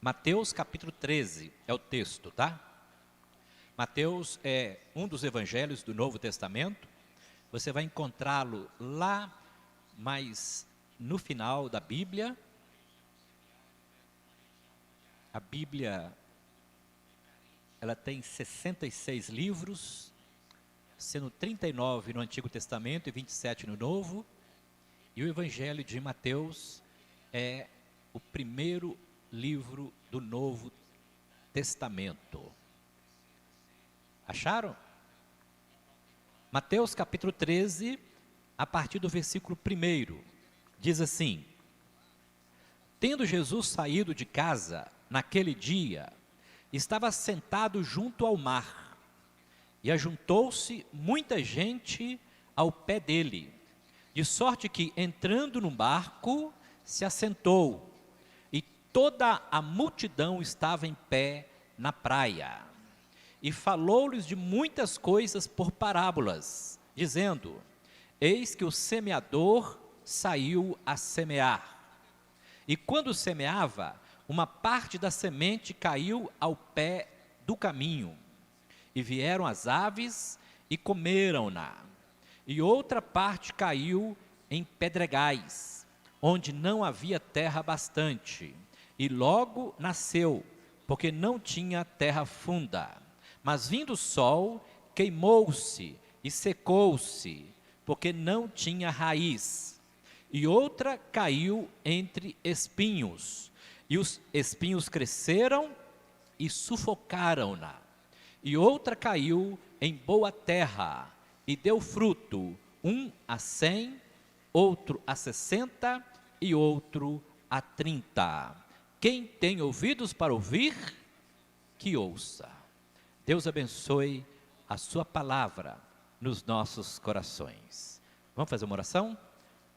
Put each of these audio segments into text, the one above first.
Mateus capítulo 13 é o texto, tá? Mateus é um dos evangelhos do Novo Testamento. Você vai encontrá-lo lá, mas no final da Bíblia. A Bíblia, ela tem 66 livros, sendo 39 no Antigo Testamento e 27 no Novo. E o Evangelho de Mateus é o primeiro livro do Novo Testamento. Acharam? Mateus capítulo 13, a partir do versículo 1, diz assim: Tendo Jesus saído de casa naquele dia, estava sentado junto ao mar, e ajuntou-se muita gente ao pé dele, de sorte que, entrando num barco, se assentou, e toda a multidão estava em pé na praia. E falou-lhes de muitas coisas por parábolas, dizendo: Eis que o semeador saiu a semear. E quando semeava, uma parte da semente caiu ao pé do caminho, e vieram as aves e comeram-na. E outra parte caiu em pedregais, onde não havia terra bastante, e logo nasceu, porque não tinha terra funda. Mas vindo o sol, queimou-se e secou-se, porque não tinha raiz. E outra caiu entre espinhos, e os espinhos cresceram e sufocaram-na. E outra caiu em boa terra, e deu fruto, um a 100, outro a 60 e outro a 30. Quem tem ouvidos para ouvir, que ouça. Deus abençoe a sua palavra nos nossos corações. Vamos fazer uma oração?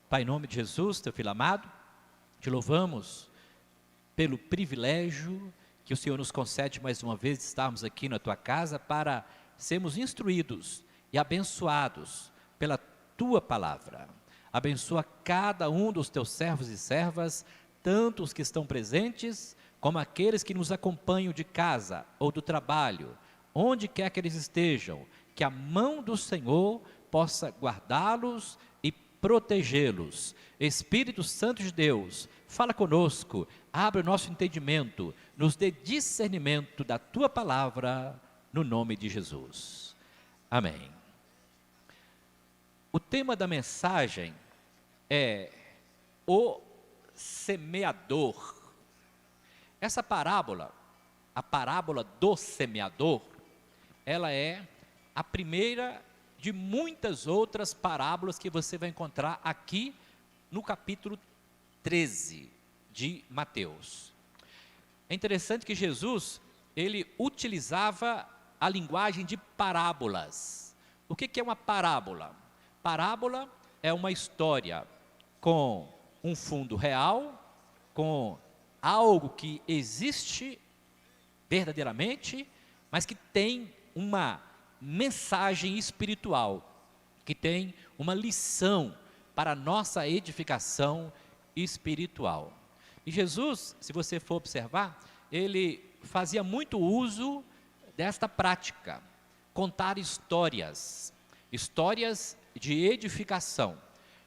Pai, em nome de Jesus, teu filho amado, te louvamos pelo privilégio que o Senhor nos concede mais uma vez de estarmos aqui na tua casa para sermos instruídos e abençoados pela tua palavra. Abençoa cada um dos teus servos e servas, tanto os que estão presentes, como aqueles que nos acompanham de casa ou do trabalho, onde quer que eles estejam, que a mão do Senhor possa guardá-los e protegê-los. Espírito Santo de Deus, fala conosco, abre o nosso entendimento, nos dê discernimento da tua palavra, no nome de Jesus. Amém. O tema da mensagem é o semeador. Essa parábola, a parábola do semeador, ela é a primeira de muitas outras parábolas que você vai encontrar aqui no capítulo 13 de Mateus. É interessante que Jesus, ele utilizava a linguagem de parábolas. O que é uma parábola? Parábola é uma história com um fundo real, com algo que existe verdadeiramente, mas que tem uma mensagem espiritual, que tem uma lição para a nossa edificação espiritual. E Jesus, se você for observar, ele fazia muito uso desta prática, contar histórias, histórias de edificação,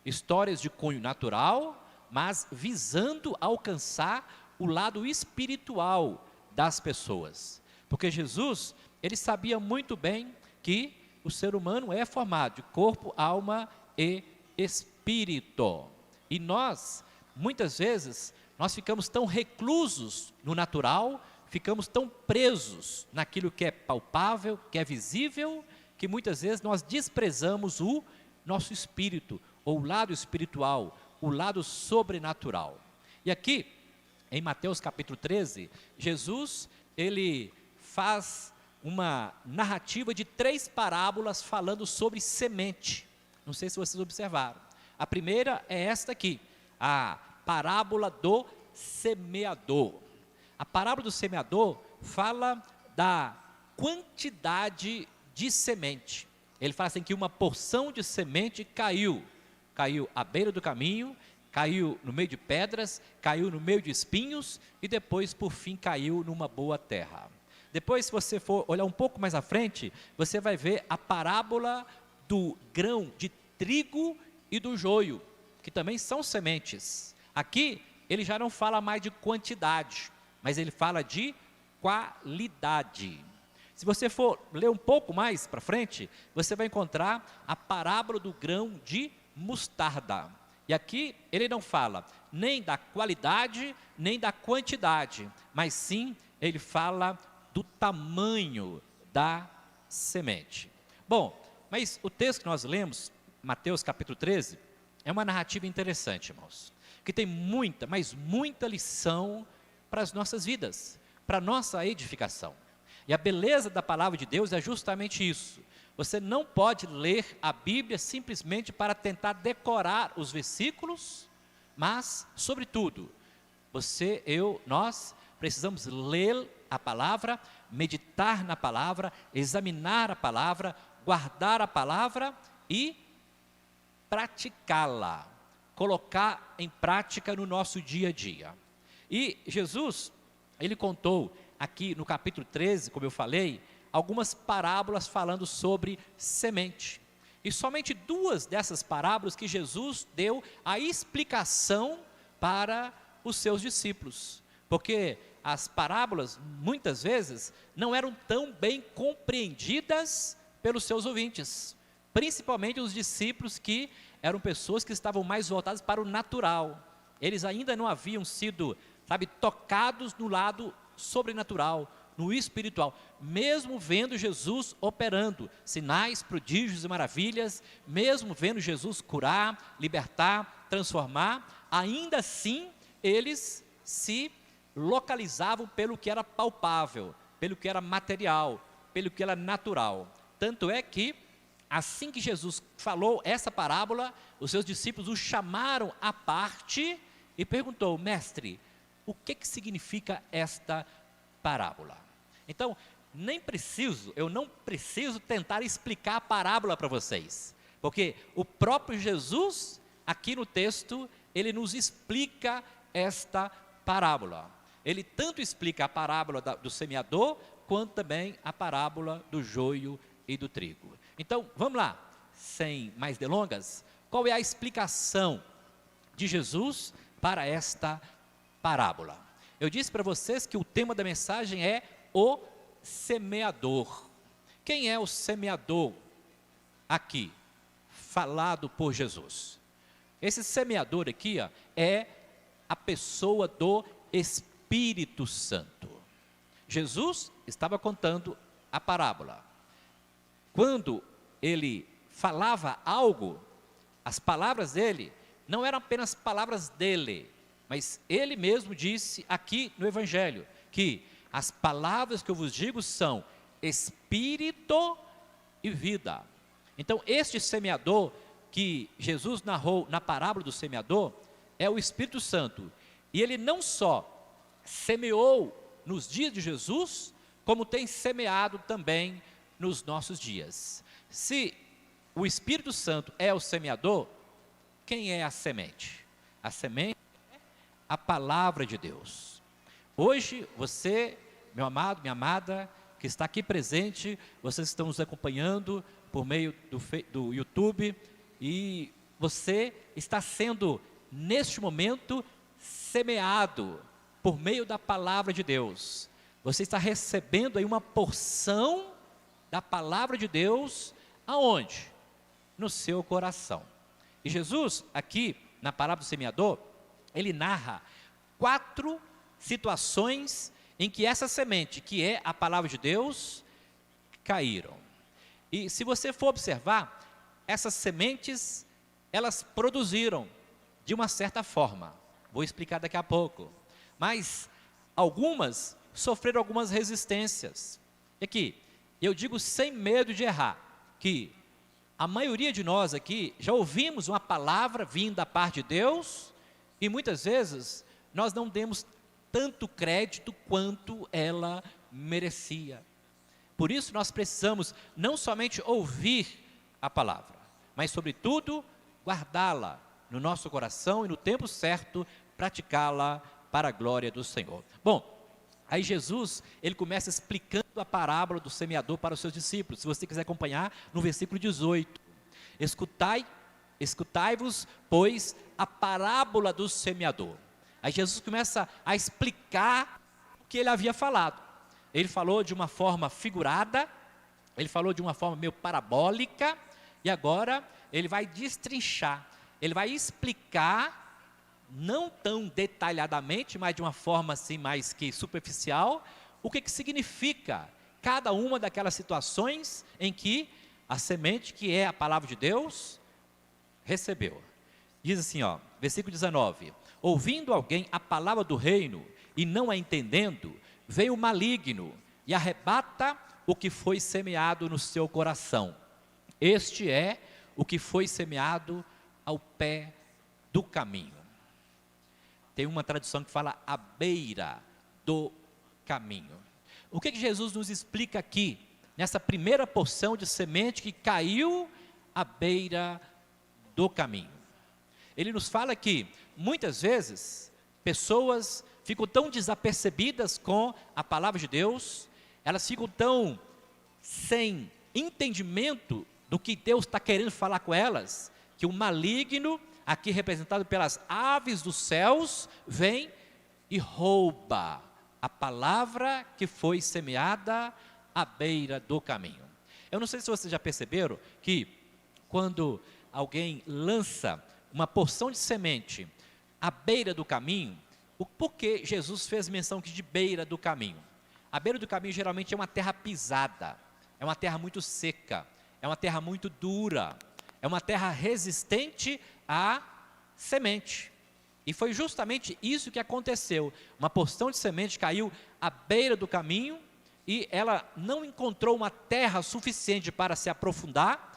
histórias de cunho natural, mas visando alcançar o lado espiritual das pessoas. Porque Jesus, ele sabia muito bem que o ser humano é formado de corpo, alma e espírito. E nós, muitas vezes, nós ficamos tão reclusos no natural, ficamos tão presos naquilo que é palpável, que é visível, que muitas vezes nós desprezamos o nosso espírito, ou o lado espiritual, o lado sobrenatural. E aqui, em Mateus capítulo 13, Jesus, ele faz uma narrativa de 3 parábolas falando sobre semente. Não sei se vocês observaram. A primeira é esta aqui, a parábola do semeador. A parábola do semeador fala da quantidade de semente. Ele fala assim que uma porção de semente caiu à beira do caminho, caiu no meio de pedras, caiu no meio de espinhos e depois, por fim, caiu numa boa terra. Depois, se você for olhar um pouco mais à frente, você vai ver a parábola do grão de trigo e do joio, que também são sementes. Aqui, ele já não fala mais de quantidade, mas ele fala de qualidade. Se você for ler um pouco mais para frente, você vai encontrar a parábola do grão de mostarda. E aqui ele não fala nem da qualidade, nem da quantidade, mas sim ele fala do tamanho da semente. Bom, mas o texto que nós lemos, Mateus capítulo 13, é uma narrativa interessante, irmãos, que tem muita, mas muita lição para as nossas vidas, para a nossa edificação. E a beleza da palavra de Deus é justamente isso. Você não pode ler a Bíblia simplesmente para tentar decorar os versículos, mas, sobretudo, você, eu, nós precisamos ler a palavra, meditar na palavra, examinar a palavra, guardar a palavra e praticá-la, colocar em prática no nosso dia a dia. E Jesus, ele contou aqui no capítulo 13, como eu falei, algumas parábolas falando sobre semente. E somente duas dessas parábolas que Jesus deu a explicação para os seus discípulos. Porque as parábolas, muitas vezes, não eram tão bem compreendidas pelos seus ouvintes. Principalmente os discípulos que eram pessoas que estavam mais voltadas para o natural. Eles ainda não haviam sido, tocados no lado sobrenatural, no espiritual, mesmo vendo Jesus operando sinais, prodígios e maravilhas, mesmo vendo Jesus curar, libertar, transformar, ainda assim eles se localizavam pelo que era palpável, pelo que era material, pelo que era natural. Tanto é que, assim que Jesus falou essa parábola, os seus discípulos o chamaram à parte e perguntou: mestre, o que significa esta parábola? Então, eu não preciso tentar explicar a parábola para vocês, porque o próprio Jesus, aqui no texto, ele nos explica esta parábola. Ele tanto explica a parábola do semeador, quanto também a parábola do joio e do trigo. Então, vamos lá, sem mais delongas, qual é a explicação de Jesus para esta parábola? Eu disse para vocês que o tema da mensagem é o semeador. Quem é o semeador aqui, falado por Jesus? Esse semeador aqui é a pessoa do Espírito Santo. Jesus estava contando a parábola. Quando ele falava algo, as palavras dele não eram apenas palavras dele, mas ele mesmo disse aqui no Evangelho, que as palavras que eu vos digo são espírito e vida. Então, este semeador que Jesus narrou na parábola do semeador, é o Espírito Santo. E ele não só semeou nos dias de Jesus, como tem semeado também nos nossos dias. Se o Espírito Santo é o semeador, quem é a semente? A semente é a palavra de Deus. Hoje, você, meu amado, minha amada, que está aqui presente, vocês estão nos acompanhando por meio do YouTube, e você está sendo, neste momento, semeado por meio da palavra de Deus. Você está recebendo aí uma porção da palavra de Deus, aonde? No seu coração. E Jesus, aqui, na parábola do semeador, ele narra 4 situações em que essa semente, que é a palavra de Deus, caíram. E se você for observar, essas sementes, elas produziram de uma certa forma. Vou explicar daqui a pouco. Mas algumas sofreram algumas resistência. E aqui, eu digo sem medo de errar, que a maioria de nós aqui já ouvimos uma palavra vinda da parte de Deus, e muitas vezes nós não demos tanto crédito quanto ela merecia. Por isso nós precisamos não somente ouvir a palavra, mas sobretudo guardá-la no nosso coração e no tempo certo praticá-la para a glória do Senhor. Bom, aí Jesus, ele começa explicando a parábola do semeador para os seus discípulos. Se você quiser acompanhar, no versículo 18. Escutai-vos, pois, a parábola do semeador. Aí Jesus começa a explicar o que ele havia falado. Ele falou de uma forma figurada, ele falou de uma forma meio parabólica, e agora ele vai destrinchar, ele vai explicar, não tão detalhadamente, mas de uma forma assim mais que superficial, o que significa cada uma daquelas situações em que a semente, que é a palavra de Deus, recebeu. Diz assim, versículo 19: ouvindo alguém a palavra do reino e não a entendendo, vem o maligno e arrebata o que foi semeado no seu coração. Este é o que foi semeado ao pé do caminho. Tem uma tradução que fala à beira do caminho. O que Jesus nos explica aqui, nessa primeira porção de semente que caiu à beira do caminho? Ele nos fala que, muitas vezes, pessoas ficam tão desapercebidas com a palavra de Deus, elas ficam tão sem entendimento do que Deus está querendo falar com elas, que o maligno, aqui representado pelas aves dos céus, vem e rouba a palavra que foi semeada à beira do caminho. Eu não sei se vocês já perceberam que quando alguém lança uma porção de semente à beira do caminho, por que Jesus fez menção de beira do caminho? A beira do caminho geralmente é uma terra pisada, é uma terra muito seca, é uma terra muito dura, é uma terra resistente à semente. E foi justamente isso que aconteceu. Uma porção de semente caiu à beira do caminho e ela não encontrou uma terra suficiente para se aprofundar.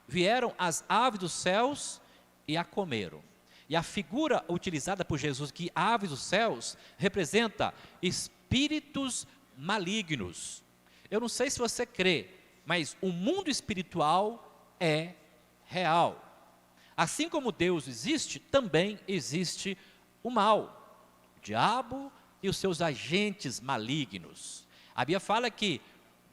Vieram as aves dos céus e a comeram. E a figura utilizada por Jesus, que aves dos céus, representa espíritos malignos. Eu não sei se você crê, mas o mundo espiritual é real. Assim como Deus existe, também existe o mal, o diabo e os seus agentes malignos. A Bíblia fala que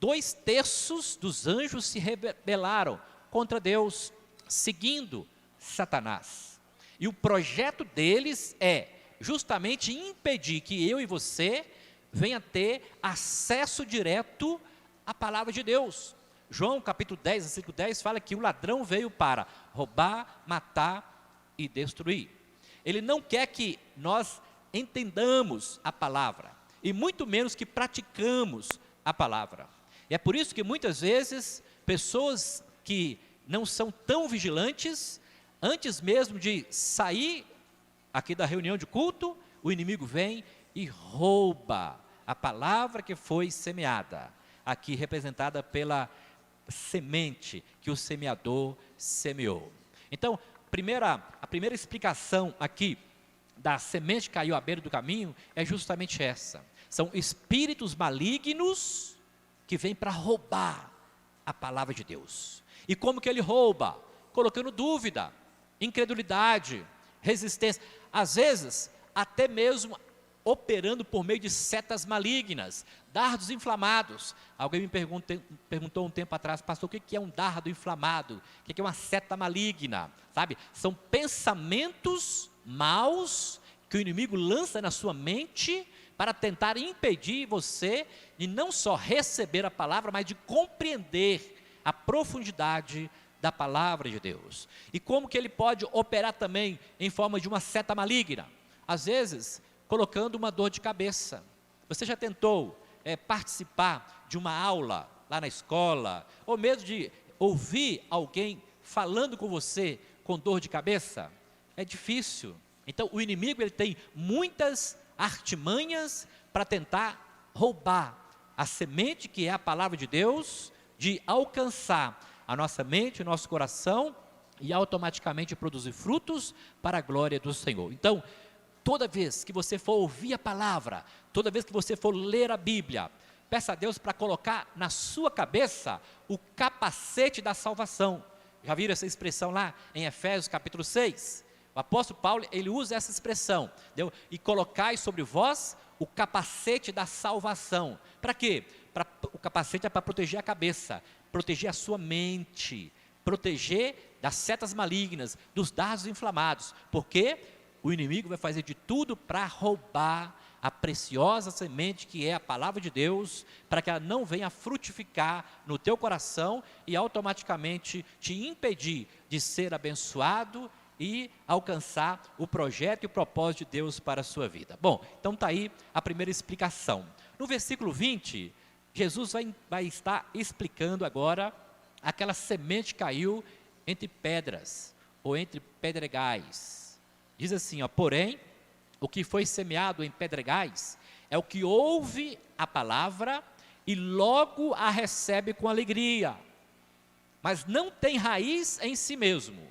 2/3 dos anjos se rebelaram contra Deus, seguindo Satanás. E o projeto deles é justamente impedir que eu e você venha ter acesso direto à palavra de Deus. João capítulo 10, versículo 10 fala que o ladrão veio para roubar, matar e destruir. Ele não quer que nós entendamos a palavra, e muito menos que praticamos a palavra. E é por isso que muitas vezes pessoas que não são tão vigilantes, antes mesmo de sair aqui da reunião de culto, o inimigo vem e rouba a palavra que foi semeada, aqui representada pela semente que o semeador semeou. Então, a primeira explicação aqui da semente que caiu à beira do caminho é justamente essa. São espíritos malignos que vêm para roubar a palavra de Deus. E como que ele rouba? Colocando dúvida, incredulidade, resistência, às vezes até mesmo operando por meio de setas malignas, dardos inflamados. Alguém me perguntou um tempo atrás: pastor, o que é um dardo inflamado? O que é uma seta maligna? Sabe? São pensamentos maus que o inimigo lança na sua mente para tentar impedir você de não só receber a palavra, mas de compreender a profundidade da palavra de Deus. E como que ele pode operar também em forma de uma seta maligna? Às vezes, colocando uma dor de cabeça. Você já tentou participar de uma aula lá na escola, ou mesmo de ouvir alguém falando com você com dor de cabeça? É difícil. Então, o inimigo ele tem muitas artimanhas para tentar roubar a semente que é a palavra de Deus, de alcançar a nossa mente, o nosso coração, e automaticamente produzir frutos para a glória do Senhor. Então, toda vez que você for ouvir a palavra, toda vez que você for ler a Bíblia, peça a Deus para colocar na sua cabeça o capacete da salvação. Já viram essa expressão lá em Efésios capítulo 6? O apóstolo Paulo, ele usa essa expressão, entendeu? E colocai sobre vós o capacete da salvação. Para quê? O capacete é para proteger a cabeça, proteger a sua mente, proteger das setas malignas, dos dardos inflamados, porque o inimigo vai fazer de tudo para roubar a preciosa semente que é a palavra de Deus, para que ela não venha frutificar no teu coração e automaticamente te impedir de ser abençoado e alcançar o projeto e o propósito de Deus para a sua vida. Bom, então está aí a primeira explicação. No versículo 20, Jesus vai estar explicando agora aquela semente que caiu entre pedras, ou entre pedregais. Diz assim, ó, porém, o que foi semeado em pedregais é o que ouve a palavra e logo a recebe com alegria, mas não tem raiz em si mesmo.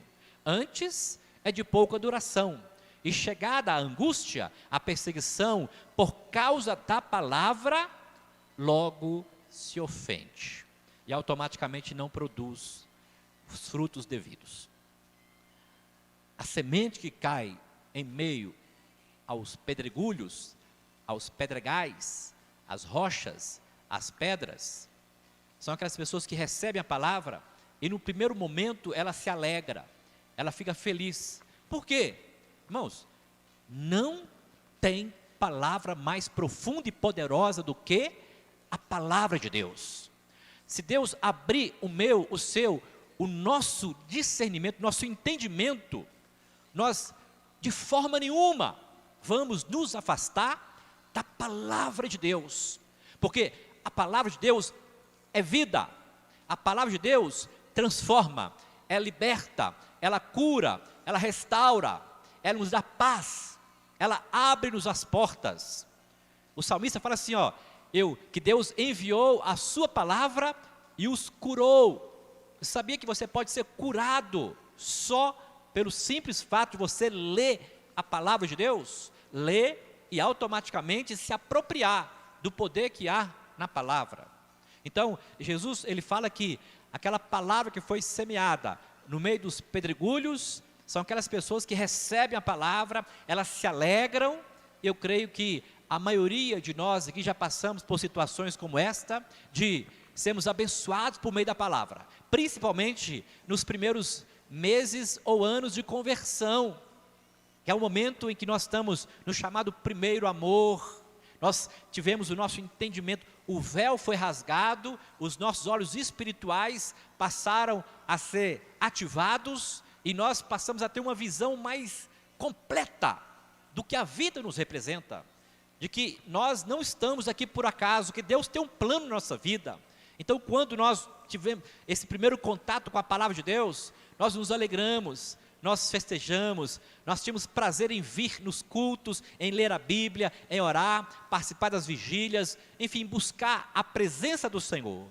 Antes é de pouca duração, e chegada a angústia, a perseguição, por causa da palavra, logo se ofende, e automaticamente não produz os frutos devidos. A semente que cai em meio aos pedregulhos, aos pedregais, às rochas, às pedras, são aquelas pessoas que recebem a palavra e no primeiro momento ela se alegra, ela fica feliz. Por quê? Irmãos, não tem palavra mais profunda e poderosa do que a palavra de Deus. Se Deus abrir o meu, o seu, o nosso discernimento, nosso entendimento, nós de forma nenhuma vamos nos afastar da palavra de Deus, porque a palavra de Deus é vida, a palavra de Deus transforma, ela liberta, ela cura, ela restaura, ela nos dá paz, ela abre-nos as portas. O salmista fala assim, ó, que Deus enviou a sua palavra e os curou. Você sabia que você pode ser curado só pelo simples fato de você ler a palavra de Deus? Ler e automaticamente se apropriar do poder que há na palavra. Então, Jesus, ele fala que aquela palavra que foi semeada no meio dos pedregulhos, são aquelas pessoas que recebem a palavra, elas se alegram. Eu creio que a maioria de nós aqui já passamos por situações como esta, de sermos abençoados por meio da palavra, principalmente nos primeiros meses ou anos de conversão, que é o momento em que nós estamos no chamado primeiro amor. Nós tivemos o nosso entendimento, o véu foi rasgado, os nossos olhos espirituais passaram a ser ativados, e nós passamos a ter uma visão mais completa do que a vida nos representa, de que nós não estamos aqui por acaso, que Deus tem um plano na nossa vida. Então, quando nós tivemos esse primeiro contato com a palavra de Deus, nós nos alegramos, nós festejamos, nós tínhamos prazer em vir nos cultos, em ler a Bíblia, em orar, participar das vigílias, enfim, buscar a presença do Senhor.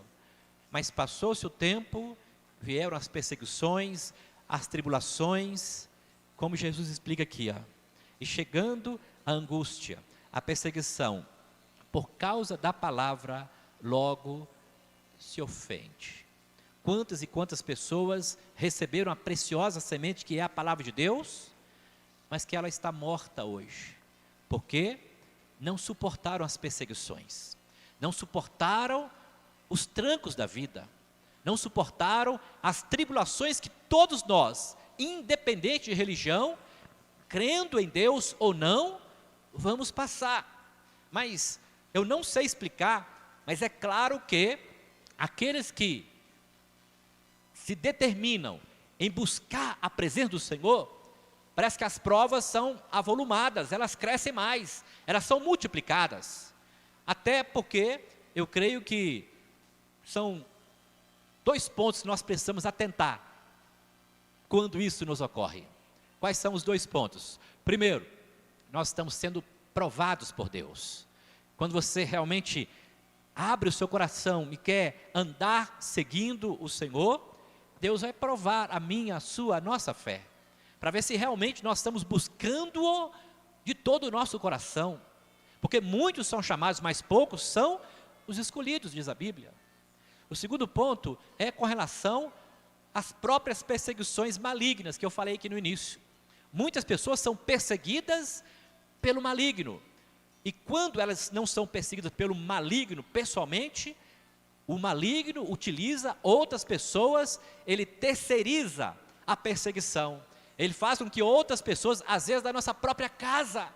Mas passou-se o tempo, vieram as perseguições, as tribulações, como Jesus explica aqui, ó, e chegando a angústia, a perseguição, por causa da palavra, logo se ofende. Quantas e quantas pessoas receberam a preciosa semente que é a palavra de Deus, mas que ela está morta hoje, porque não suportaram as perseguições, não suportaram os trancos da vida, não suportaram as tribulações que todos nós, independente de religião, crendo em Deus ou não, vamos passar. Mas eu não sei explicar, mas é claro que aqueles que se determinam em buscar a presença do Senhor, parece que as provas são avolumadas, elas crescem mais, elas são multiplicadas. Até porque eu creio que são 2 pontos que nós precisamos atentar quando isso nos ocorre. Quais são os 2 pontos? Primeiro, nós estamos sendo provados por Deus. Quando você realmente abre o seu coração e quer andar seguindo o Senhor, Deus vai provar a minha, a sua, a nossa fé, para ver se realmente nós estamos buscando-o de todo o nosso coração, porque muitos são chamados, mas poucos são os escolhidos, diz a Bíblia. O segundo ponto é com relação às próprias perseguições malignas, que eu falei aqui no início. Muitas pessoas são perseguidas pelo maligno. E quando elas não são perseguidas pelo maligno pessoalmente, o maligno utiliza outras pessoas, ele terceiriza a perseguição. Ele faz com que outras pessoas, às vezes da nossa própria casa,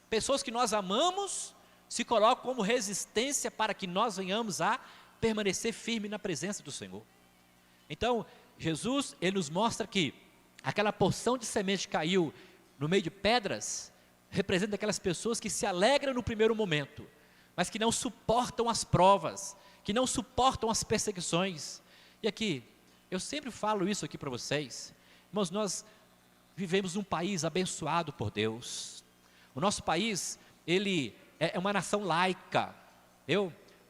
pessoas que nós amamos, se colocam como resistência para que nós venhamos a permanecer firme na presença do Senhor. Então, Jesus, ele nos mostra que aquela porção de semente que caiu no meio de pedras, representa aquelas pessoas que se alegram no primeiro momento, mas que não suportam as provas, que não suportam as perseguições. E aqui, eu sempre falo isso aqui para vocês, irmãos, nós vivemos num país abençoado por Deus. O nosso país, ele é uma nação laica.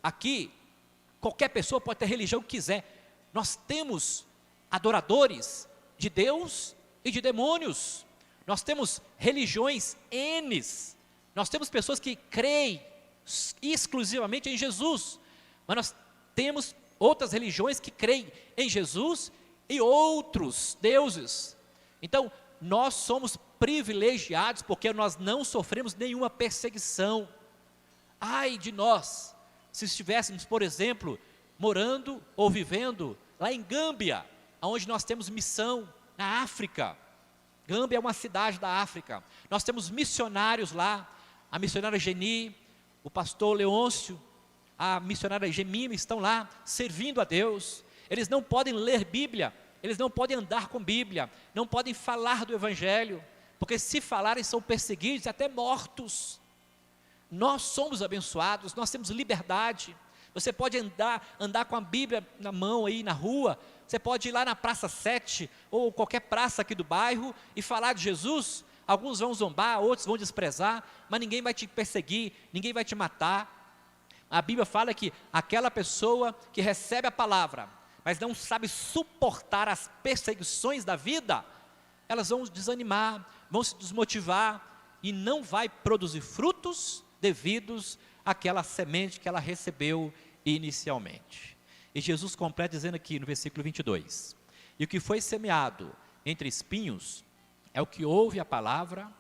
Aqui, qualquer pessoa pode ter a religião que quiser. Nós temos adoradores de Deus e de demônios. Nós temos religiões N's. Nós temos pessoas que creem exclusivamente em Jesus. Mas nós temos outras religiões que creem em Jesus e outros deuses. Então, nós somos privilegiados porque nós não sofremos nenhuma perseguição. Ai de nós, se estivéssemos, por exemplo, morando ou vivendo lá em Gâmbia, onde nós temos missão, na África. Gâmbia é uma cidade da África. Nós temos missionários lá, a missionária Geni, o pastor Leôncio, a missionária Gemima estão lá servindo a Deus. Eles não podem ler Bíblia, eles não podem andar com Bíblia, não podem falar do Evangelho, porque se falarem são perseguidos e até mortos. Nós somos abençoados, nós temos liberdade. Você pode andar com a Bíblia na mão aí na rua, você pode ir lá na Praça 7, ou qualquer praça aqui do bairro, e falar de Jesus. Alguns vão zombar, outros vão desprezar, mas ninguém vai te perseguir, ninguém vai te matar. A Bíblia fala que aquela pessoa que recebe a palavra, mas não sabe suportar as perseguições da vida, elas vão desanimar, vão se desmotivar, e não vai produzir frutos devidos àquela semente que ela recebeu inicialmente. E Jesus completa dizendo aqui no versículo 22, e o que foi semeado entre espinhos é o que ouve a palavra,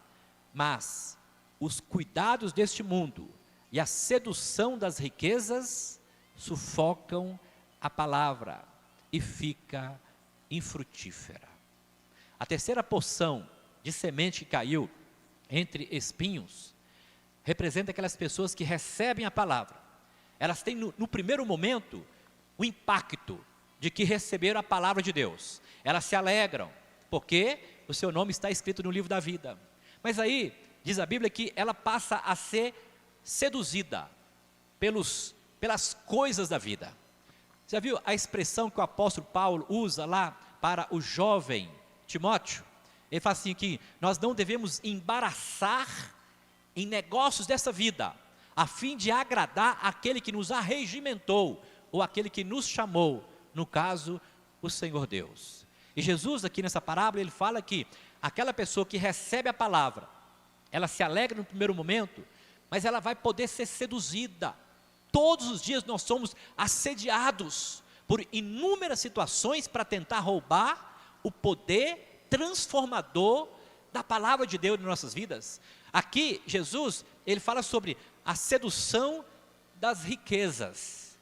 mas os cuidados deste mundo e a sedução das riquezas sufocam a palavra e fica infrutífera. A terceira porção de semente que caiu entre espinhos representa aquelas pessoas que recebem a palavra. Elas têm no primeiro momento o impacto de que receberam a palavra de Deus. Elas se alegram, porque o seu nome está escrito no livro da vida. Mas aí, diz a Bíblia que ela passa a ser seduzida pelas coisas da vida. Você já viu a expressão que o apóstolo Paulo usa lá para o jovem Timóteo? Ele fala assim que nós não devemos embaraçar em negócios dessa vida, a fim de agradar aquele que nos arregimentou, ou aquele que nos chamou, no caso, o Senhor Deus. E Jesus aqui nessa parábola, ele fala que aquela pessoa que recebe a palavra, ela se alegra no primeiro momento, mas ela vai poder ser seduzida. Todos os dias nós somos assediados por inúmeras situações para tentar roubar o poder transformador da palavra de Deus em nossas vidas. Aqui, Jesus, ele fala sobre a sedução das riquezas.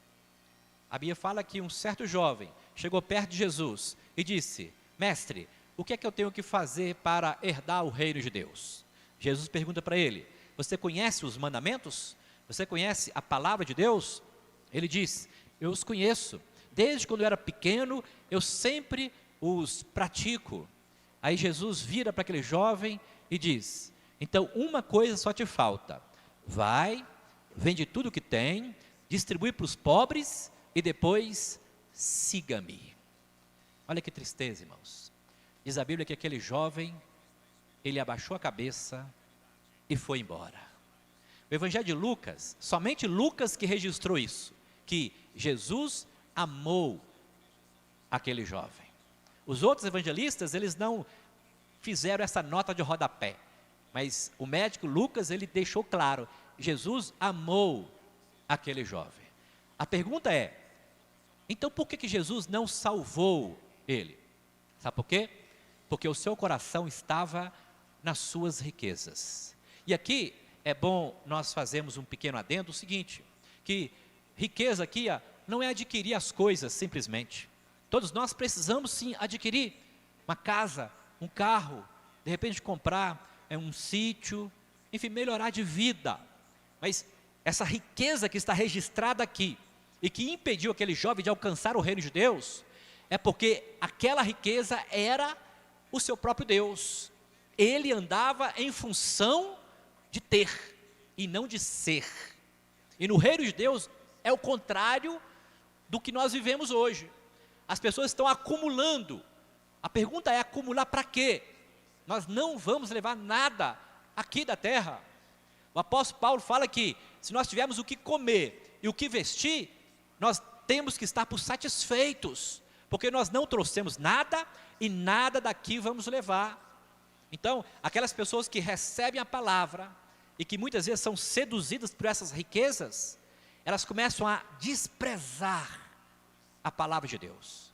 A Bíblia fala que um certo jovem chegou perto de Jesus e disse: mestre, o que é que eu tenho que fazer para herdar o reino de Deus? Jesus pergunta para ele: você conhece os mandamentos? Você conhece a palavra de Deus? Ele diz: eu os conheço, desde quando eu era pequeno, eu sempre os pratico. Aí Jesus vira para aquele jovem e diz: então uma coisa só te falta, vai, vende tudo que tem, distribui para os pobres e depois siga-me. Olha que tristeza, irmãos. Diz a Bíblia que aquele jovem, ele abaixou a cabeça e foi embora. O Evangelho de Lucas, somente Lucas que registrou isso, que Jesus amou aquele jovem. Os outros evangelistas, eles não fizeram essa nota de rodapé, mas o médico Lucas, ele deixou claro, Jesus amou aquele jovem. A pergunta é, então por que Jesus não salvou ele? Sabe por quê? Porque o seu coração estava nas suas riquezas. E aqui é bom nós fazermos um pequeno adendo, o seguinte, que riqueza aqui não é adquirir as coisas simplesmente. Todos nós precisamos sim adquirir uma casa, um carro, de repente comprar um sítio, enfim, melhorar de vida. Mas essa riqueza que está registrada aqui e que impediu aquele jovem de alcançar o reino de Deus, é porque aquela riqueza era o seu próprio Deus. Ele andava em função de ter e não de ser. E no reino de Deus é o contrário do que nós vivemos hoje. As pessoas estão acumulando. A pergunta é: acumular para quê? Nós não vamos levar nada aqui da terra. O apóstolo Paulo fala que se nós tivermos o que comer e o que vestir, nós temos que estar por satisfeitos, porque nós não trouxemos nada e nada daqui vamos levar. Então, aquelas pessoas que recebem a palavra e que muitas vezes são seduzidas por essas riquezas, elas começam a desprezar a palavra de Deus.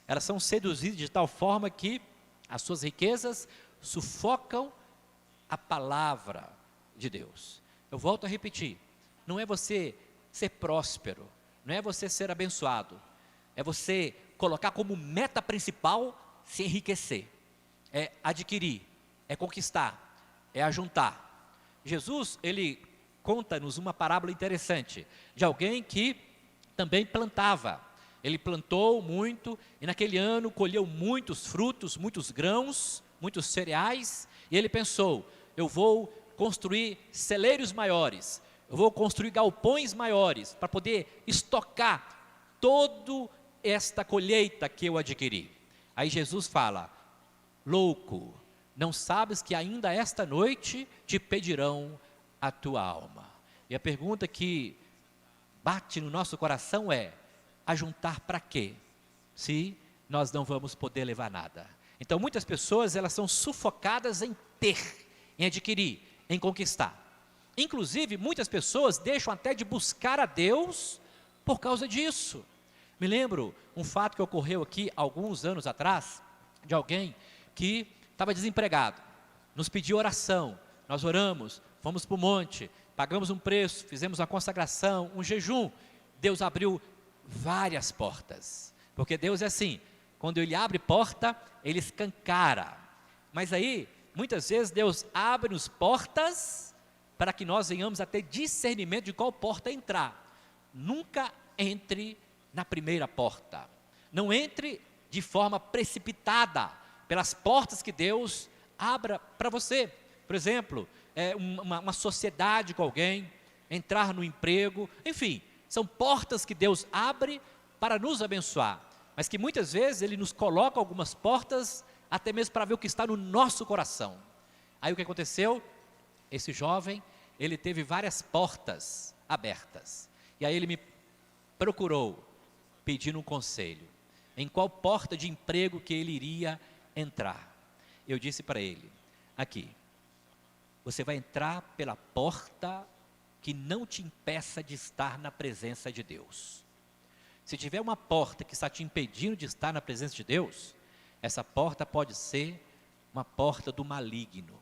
Elas são seduzidas de tal forma que as suas riquezas sufocam a palavra de Deus. Eu volto a repetir, não é você ser próspero, não é você ser abençoado, é você colocar como meta principal se enriquecer, é adquirir, é conquistar, é ajuntar. Jesus, ele conta-nos uma parábola interessante, de alguém que também plantava. Ele plantou muito, e naquele ano colheu muitos frutos, muitos grãos, muitos cereais, e ele pensou: eu vou construir celeiros maiores, eu vou construir galpões maiores, para poder estocar toda esta colheita que eu adquiri. Aí Jesus fala: louco, não sabes que ainda esta noite te pedirão a tua alma? E a pergunta que bate no nosso coração é: ajuntar para quê, se nós não vamos poder levar nada? Então muitas pessoas, elas são sufocadas em ter, em adquirir, em conquistar. Inclusive muitas pessoas deixam até de buscar a Deus por causa disso. Me lembro um fato que ocorreu aqui alguns anos atrás, de alguém que estava desempregado, nos pediu oração, nós oramos, fomos para o monte, pagamos um preço, fizemos uma consagração, um jejum. Deus abriu várias portas, porque Deus é assim, quando Ele abre porta, Ele escancara. Mas aí, muitas vezes Deus abre-nos portas para que nós venhamos a ter discernimento de qual porta entrar. Nunca entre na primeira porta, não entre de forma precipitada pelas portas que Deus abra para você. Por exemplo, uma sociedade com alguém, entrar no emprego, enfim, são portas que Deus abre para nos abençoar, mas que muitas vezes Ele nos coloca algumas portas, até mesmo para ver o que está no nosso coração. Aí o que aconteceu? Esse jovem, ele teve várias portas abertas, e aí ele me procurou, pedindo um conselho, em qual porta de emprego que ele iria entrar. Eu disse para ele: aqui, você vai entrar pela porta que não te impeça de estar na presença de Deus. Se tiver uma porta que está te impedindo de estar na presença de Deus, essa porta pode ser uma porta do maligno.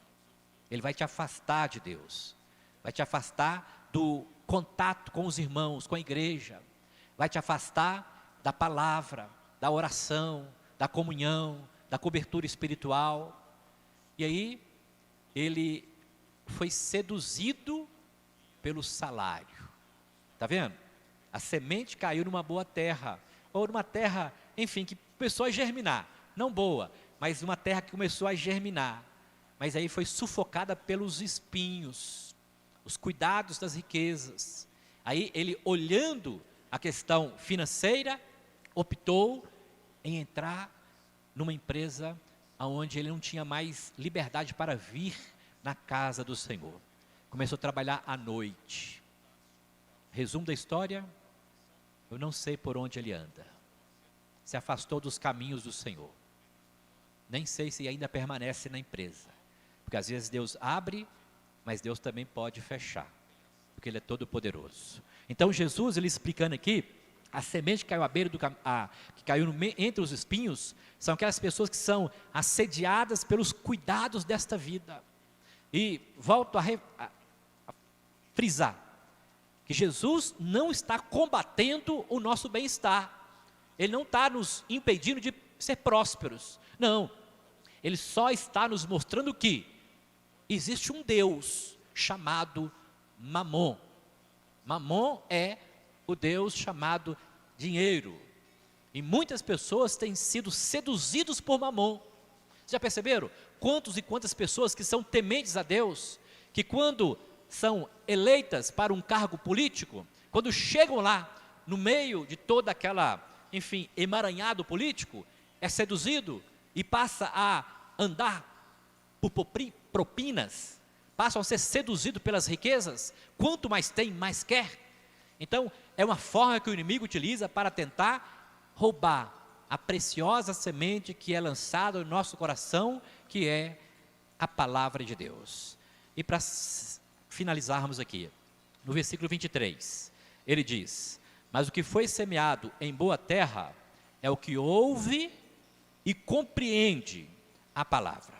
Ele vai te afastar de Deus, vai te afastar do contato com os irmãos, com a igreja, vai te afastar da palavra, da oração, da comunhão, da cobertura espiritual. E aí, ele foi seduzido pelo salário. Está vendo? A semente caiu numa boa terra, ou numa terra, enfim, que começou a germinar, não boa, mas uma terra que começou a germinar, mas aí foi sufocada pelos espinhos, os cuidados das riquezas. Aí ele, olhando a questão financeira, optou em entrar numa empresa onde ele não tinha mais liberdade para vir na casa do Senhor. Começou a trabalhar à noite. Resumo da história: eu não sei por onde ele anda. Se afastou dos caminhos do Senhor. Nem sei se ainda permanece na empresa, porque às vezes Deus abre, mas Deus também pode fechar, porque Ele é todo poderoso. Então Jesus, ele explicando aqui, a semente que caiu à beira que caiu entre os espinhos, são aquelas pessoas que são assediadas pelos cuidados desta vida. E volto a frisar que Jesus não está combatendo o nosso bem-estar. Ele não está nos impedindo de ser prósperos. Não. Ele só está nos mostrando que existe um Deus chamado Mamon. Mamon é o Deus chamado dinheiro. E muitas pessoas têm sido seduzidos por Mamon. Já perceberam? Quantos e quantas pessoas que são tementes a Deus, que quando são eleitas para um cargo político, quando chegam lá, no meio de toda aquela, enfim, emaranhado político, é seduzido e passa a andar por propinas, passam a ser seduzidos pelas riquezas, quanto mais tem, mais quer. Então, é uma forma que o inimigo utiliza para tentar roubar a preciosa semente que é lançada no nosso coração, que é a palavra de Deus. E para finalizarmos aqui, no versículo 23, ele diz: mas o que foi semeado em boa terra é o que ouve e compreende a palavra,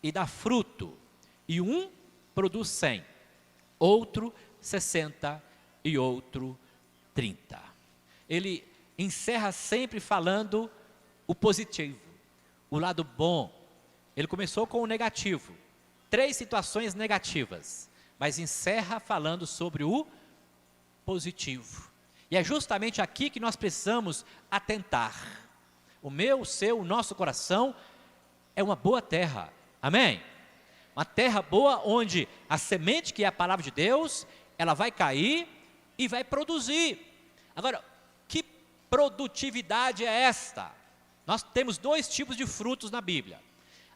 e dá fruto, e um produz 100, outro 60 e outro 30. Ele encerra sempre falando o positivo, o lado bom. Ele começou com o negativo, 3 situações negativas, mas encerra falando sobre o positivo. E é justamente aqui que nós precisamos atentar. O meu, o seu, o nosso coração é uma boa terra, amém? Uma terra boa onde a semente, que é a palavra de Deus, ela vai cair e vai produzir. Agora, que produtividade é esta? Nós temos 2 tipos de frutos na Bíblia.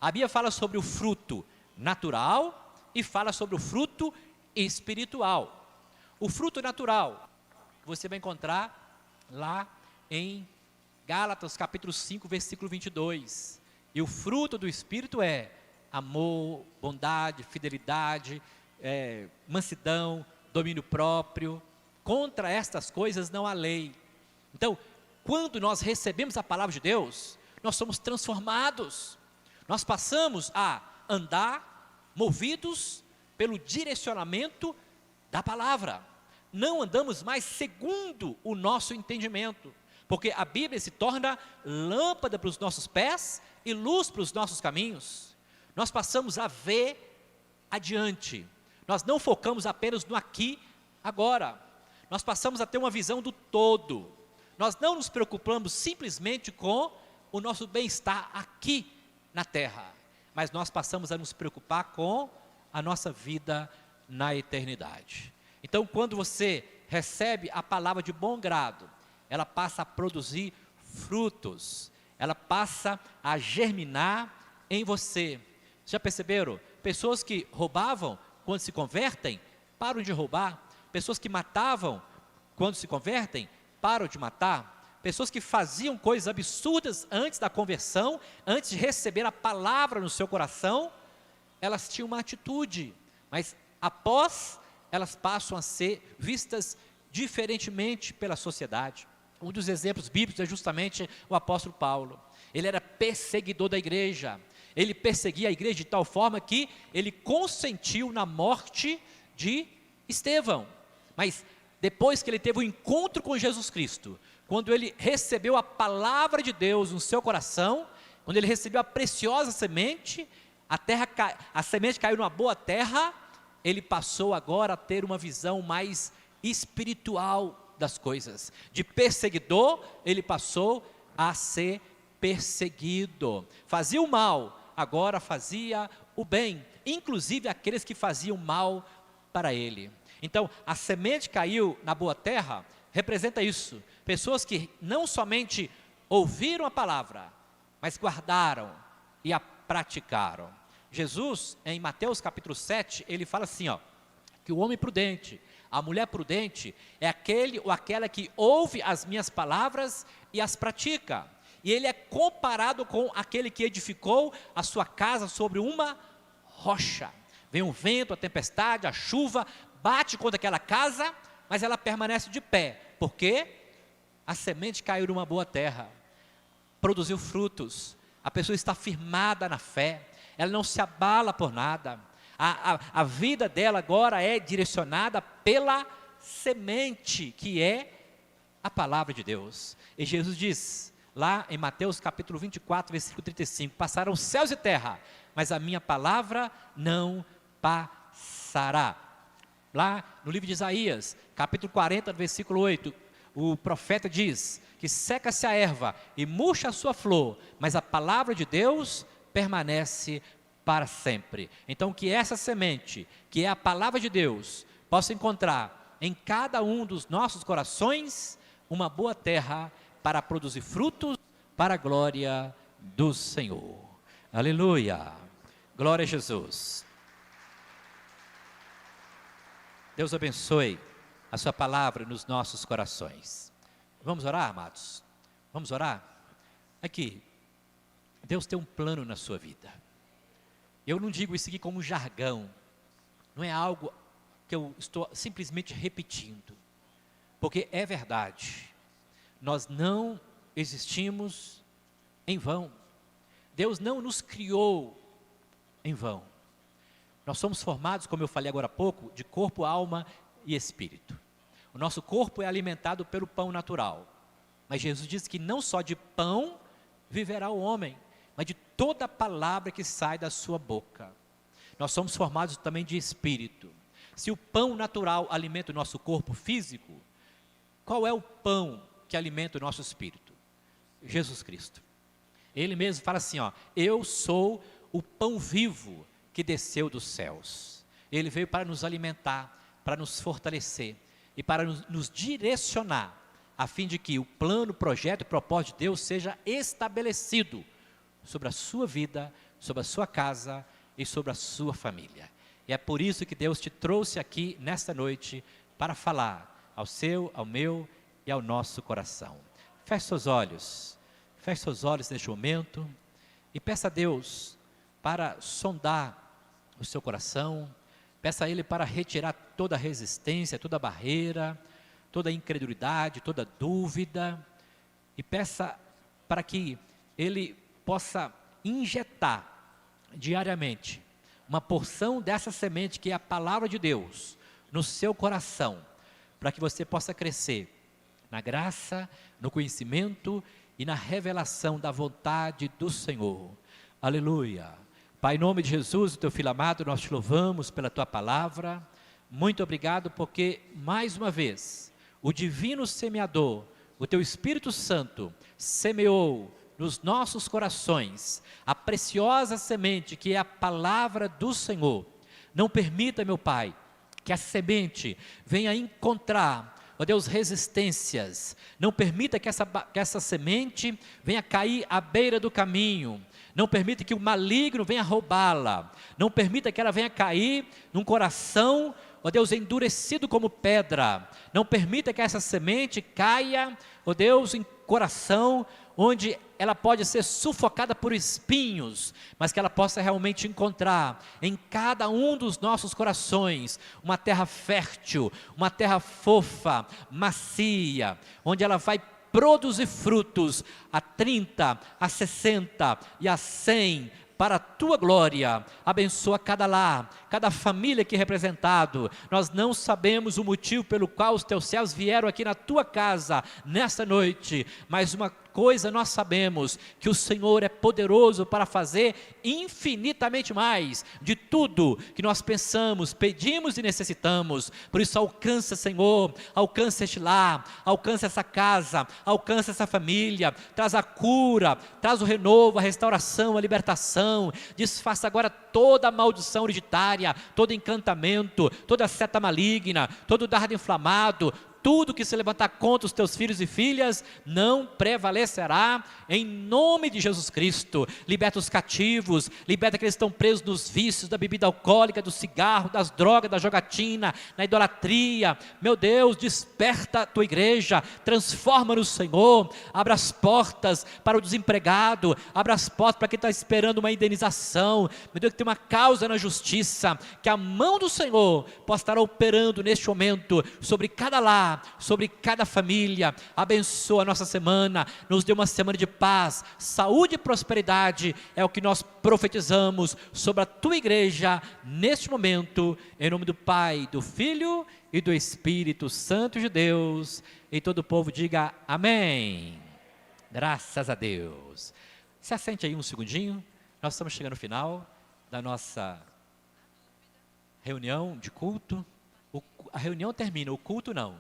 A Bíblia fala sobre o fruto natural e fala sobre o fruto espiritual. O fruto natural, você vai encontrar lá em Gálatas capítulo 5, versículo 22. E o fruto do Espírito é amor, bondade, fidelidade, mansidão, domínio próprio. Contra estas coisas não há lei. Então, quando nós recebemos a palavra de Deus, nós somos transformados. Nós passamos a andar movidos pelo direcionamento da palavra. Não andamos mais segundo o nosso entendimento, porque a Bíblia se torna lâmpada para os nossos pés e luz para os nossos caminhos. Nós passamos a ver adiante. Nós não focamos apenas no aqui, agora. Nós passamos a ter uma visão do todo. Nós não nos preocupamos simplesmente com o nosso bem-estar aqui na terra, mas nós passamos a nos preocupar com a nossa vida na eternidade. Então, quando você recebe a palavra de bom grado, ela passa a produzir frutos, ela passa a germinar em você. Já perceberam? Pessoas que roubavam, quando se convertem, param de roubar. Pessoas que matavam, quando se convertem, param de matar. Pessoas que faziam coisas absurdas antes da conversão, antes de receber a palavra no seu coração, elas tinham uma atitude, mas após, elas passam a ser vistas diferentemente pela sociedade. Um dos exemplos bíblicos é justamente o apóstolo Paulo. Ele era perseguidor da igreja. Ele perseguia a igreja de tal forma que ele consentiu na morte de Estevão. Mas depois que ele teve um encontro com Jesus Cristo, quando ele recebeu a palavra de Deus no seu coração, quando ele recebeu a preciosa semente, a semente caiu numa boa terra, ele passou agora a ter uma visão mais espiritual das coisas. De perseguidor, ele passou a ser perseguido. Fazia o mal, agora fazia o bem, inclusive aqueles que faziam mal para ele. Então, a semente caiu na boa terra, representa isso. Pessoas que não somente ouviram a palavra, mas guardaram e a praticaram. Jesus, em Mateus capítulo 7, ele fala assim, que o homem prudente, a mulher prudente, é aquele ou aquela que ouve as minhas palavras e as pratica. E ele é comparado com aquele que edificou a sua casa sobre uma rocha. Vem o vento, a tempestade, a chuva, bate contra aquela casa, mas ela permanece de pé, porque a semente caiu numa boa terra, produziu frutos, a pessoa está firmada na fé, ela não se abala por nada. A vida dela agora é direcionada pela semente, que é a palavra de Deus. E Jesus diz, lá em Mateus capítulo 24, versículo 35, passarão céus e terra, mas a minha palavra não passará. Lá no livro de Isaías, capítulo 40, versículo 8, o profeta diz que seca-se a erva e murcha a sua flor, mas a palavra de Deus permanece para sempre. Então que essa semente, que é a palavra de Deus, possa encontrar em cada um dos nossos corações uma boa terra para produzir frutos para a glória do Senhor. Aleluia! Glória a Jesus. Deus abençoe a sua palavra nos nossos corações. Vamos orar, amados? Vamos orar? Aqui, Deus tem um plano na sua vida. Eu não digo isso aqui como um jargão, não é algo que eu estou simplesmente repetindo, porque é verdade, nós não existimos em vão, Deus não nos criou em vão, nós somos formados, como eu falei agora há pouco, de corpo, alma e espírito. O nosso corpo é alimentado pelo pão natural, mas Jesus disse que não só de pão viverá o homem, mas de toda a palavra que sai da sua boca. Nós somos formados também de espírito. Se o pão natural alimenta o nosso corpo físico, qual é o pão que alimenta o nosso espírito? Jesus Cristo. Ele mesmo fala assim, ó, eu sou o pão vivo que desceu dos céus. Ele veio para nos alimentar, para nos fortalecer e para nos direcionar, a fim de que o plano, projeto e propósito de Deus seja estabelecido sobre a sua vida, sobre a sua casa e sobre a sua família. E é por isso que Deus te trouxe aqui nesta noite para falar ao seu, ao meu e ao nosso coração. Feche seus olhos neste momento e peça a Deus para sondar o seu coração, peça a Ele para retirar toda a resistência, toda a barreira, toda a incredulidade, toda a dúvida, e peça para que Ele possa injetar diariamente uma porção dessa semente que é a palavra de Deus no seu coração, para que você possa crescer na graça, no conhecimento e na revelação da vontade do Senhor. Aleluia. Pai, em nome de Jesus, o teu filho amado, nós te louvamos pela tua palavra. Muito obrigado porque mais uma vez o divino semeador, o teu Espírito Santo, semeou nos nossos corações a preciosa semente que é a palavra do Senhor. Não permita, meu Pai, que a semente venha encontrar, ó Deus, resistências. Não permita que essa semente venha cair à beira do caminho. Não permita que o maligno venha roubá-la. Não permita que ela venha cair num coração, ó Deus, endurecido como pedra. Não permita que essa semente caia, ó Deus, em coração onde ela pode ser sufocada por espinhos, mas que ela possa realmente encontrar em cada um dos nossos corações uma terra fértil, uma terra fofa, macia, onde ela vai produzir frutos a 30, a 60 e a 100 para a tua glória. Abençoa cada lar, cada família aqui representado. Nós não sabemos o motivo pelo qual os teus céus vieram aqui na tua casa nesta noite, mas uma coisa nós sabemos, que o Senhor é poderoso para fazer infinitamente mais de tudo que nós pensamos, pedimos e necessitamos. Por isso alcança, Senhor, alcança este lar, alcança essa casa, alcança essa família, traz a cura, traz o renovo, a restauração, a libertação, desfaça agora toda a maldição hereditária, todo encantamento, toda seta maligna, todo dardo inflamado, tudo que se levantar contra os teus filhos e filhas não prevalecerá, em nome de Jesus Cristo. Liberta os cativos, liberta aqueles que estão presos nos vícios da bebida alcoólica, do cigarro, das drogas, da jogatina, na idolatria. Meu Deus, desperta a tua igreja, transforma no Senhor, abra as portas para o desempregado, abra as portas para quem está esperando uma indenização. Meu Deus, que tem uma causa na justiça, que a mão do Senhor possa estar operando neste momento sobre cada lar, sobre cada família, abençoa a nossa semana, nos dê uma semana de paz, saúde e prosperidade, é o que nós profetizamos sobre a tua igreja neste momento, em nome do Pai, do Filho e do Espírito Santo de Deus, e todo o povo diga amém. Graças a Deus. Se assente aí um segundinho, nós estamos chegando no final da nossa reunião de culto. A reunião termina, o culto não.